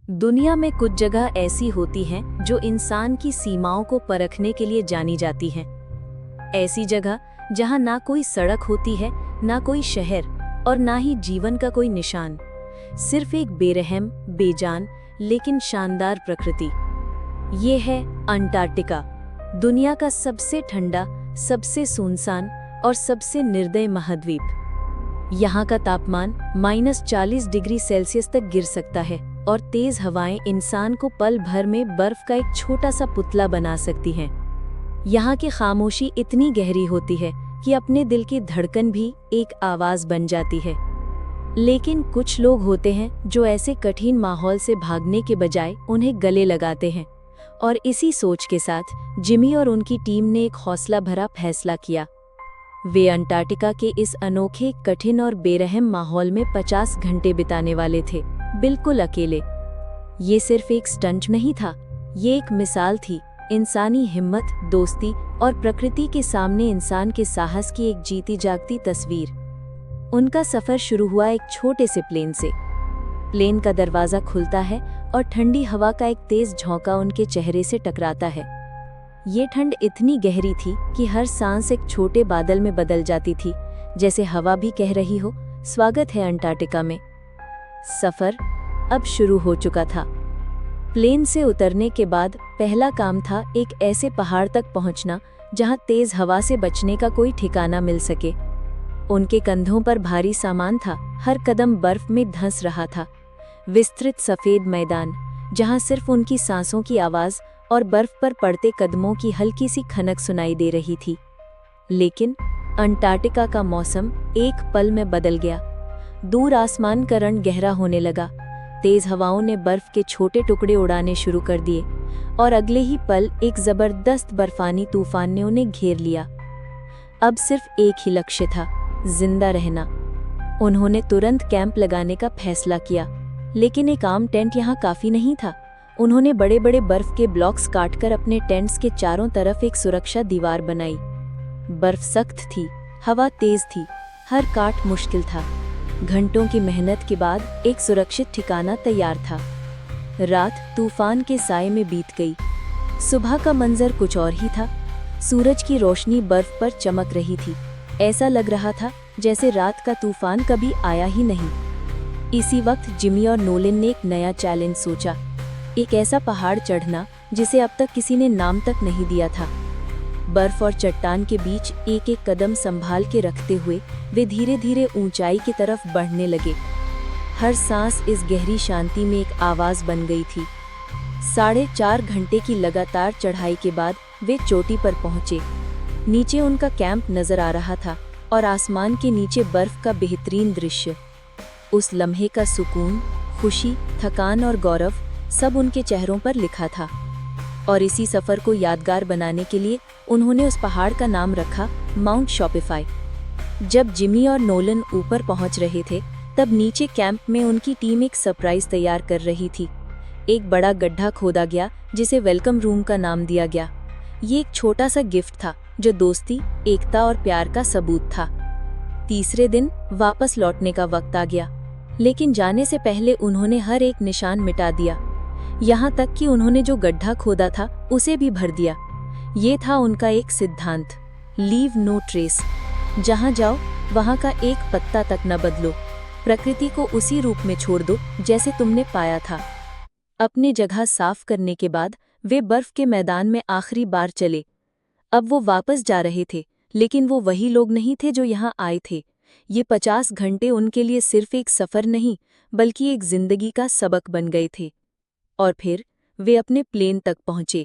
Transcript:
दुनिया में कुछ जगह ऐसी होती हैं जो इंसान की सीमाओं को परखने के लिए जानी जाती हैं। ऐसी जगह जहां ना कोई सड़क होती है, ना कोई शहर और ना ही जीवन का कोई निशान, सिर्फ एक बेरहम, बेजान लेकिन शानदार प्रकृति। ये है अंटार्कटिका, दुनिया का सबसे ठंडा, सबसे सुनसान और सबसे निर्दय महाद्वीप। यहाँ का तापमान -40 डिग्री सेल्सियस तक गिर सकता है और तेज हवाएं इंसान को पल भर में बर्फ का एक छोटा सा पुतला बना सकती हैं। यहाँ की खामोशी इतनी गहरी होती है कि अपने दिल की धड़कन भी एक आवाज बन जाती है। लेकिन कुछ लोग होते हैं जो ऐसे कठिन माहौल से भागने के बजाय उन्हें गले लगाते हैं, और इसी सोच के साथ जिमी और उनकी टीम ने एक हौसला भरा फैसला किया। वे अंटार्कटिका के इस अनोखे, कठिन और बेरहम माहौल में 50 घंटे बिताने वाले थे, बिल्कुल अकेले। ये सिर्फ एक स्टंट नहीं था, ये एक मिसाल थी, इंसानी हिम्मत, दोस्ती और प्रकृति के सामने इंसान के साहस की एक जीती जागती तस्वीर। उनका सफर शुरू हुआ एक छोटे से प्लेन से। प्लेन का दरवाजा खुलता है और ठंडी हवा का एक तेज झोंका उनके चेहरे से टकराता है। ये ठंड इतनी गहरी थी कि हर सांस एक छोटे बादल में बदल जाती थी, जैसे हवा भी कह रही हो, स्वागत है अंटार्कटिका में। सफर अब शुरू हो चुका था। प्लेन से उतरने के बाद पहला काम था एक ऐसे पहाड़ तक पहुंचना जहां तेज हवा से बचने का कोई ठिकाना मिल सके। उनके कंधों पर भारी सामान था, हर कदम बर्फ में धंस रहा था। विस्तृत सफेद मैदान जहां सिर्फ उनकी सांसों की आवाज और बर्फ पर पड़ते कदमों की हल्की सी खनक सुनाई दे रही थी। लेकिन अंटार्कटिका का मौसम एक पल में बदल गया। दूर आसमान का रंग गहरा होने लगा, तेज हवाओं ने बर्फ के छोटे टुकड़े उड़ाने शुरू कर दिए और अगले ही पल एक जबरदस्त बर्फानी तूफान ने उन्हें घेर लिया। अब सिर्फ एक ही लक्ष्य था, जिंदा रहना। उन्होंने तुरंत कैंप लगाने का फैसला किया, लेकिन एक आम टेंट यहाँ काफी नहीं था। उन्होंने बड़े बड़े बर्फ के ब्लॉक्स काटकर अपने टेंट्स के चारों तरफ एक सुरक्षा दीवार बनाई। बर्फ सख्त थी, हवा तेज थी, हर काट मुश्किल था। घंटों की मेहनत के बाद एक सुरक्षित ठिकाना तैयार था। रात तूफान के साए में बीत गई। सुबह का मंजर कुछ और ही था। सूरज की रोशनी बर्फ पर चमक रही थी। ऐसा लग रहा था जैसे रात का तूफान कभी आया ही नहीं। इसी वक्त जिमी और नोलन ने एक नया चैलेंज सोचा, एक ऐसा पहाड़ चढ़ना जिसे अब तक किसी ने नाम तक नहीं दिया था। बर्फ और चट्टान के बीच एक एक कदम संभाल के रखते हुए वे धीरे धीरे ऊंचाई की तरफ बढ़ने लगे। हर सांस इस गहरी शांति में एक आवाज बन गई थी। 4.5 घंटे की लगातार चढ़ाई के बाद वे चोटी पर पहुंचे। नीचे उनका कैंप नजर आ रहा था और आसमान के नीचे बर्फ का बेहतरीन दृश्य। उस लम्हे का सुकून, खुशी, थकान और गौरव सब उनके चेहरों पर लिखा था। और इसी सफर को यादगार बनाने के लिए उन्होंने उस पहाड़ का नाम रखा माउंट शॉपिफाई। जब जिमी और नोलन ऊपर पहुंच रहे थे, तब नीचे कैंप में उनकी टीम एक सरप्राइज तैयार कर रही थी। एक बड़ा गड्ढा खोदा गया जिसे वेलकम रूम का नाम दिया गया। ये एक छोटा सा गिफ्ट था जो दोस्ती, एकता और प्यार का सबूत था। तीसरे दिन वापस लौटने का वक्त आ गया, लेकिन जाने से पहले उन्होंने हर एक निशान मिटा दिया। यहाँ तक कि उन्होंने जो गड्ढा खोदा था उसे भी भर दिया। ये था उनका एक सिद्धांत, लीव नो ट्रेस। जहाँ जाओ वहाँ का एक पत्ता तक न बदलो, प्रकृति को उसी रूप में छोड़ दो जैसे तुमने पाया था। अपनी जगह साफ करने के बाद वे बर्फ के मैदान में आखिरी बार चले। अब वो वापस जा रहे थे, लेकिन वो वही लोग नहीं थे जो यहाँ आए थे। ये 50 घंटे उनके लिए सिर्फ एक सफर नहीं, बल्कि एक जिंदगी का सबक बन गए थे। और फिर वे अपने प्लेन तक पहुंचे।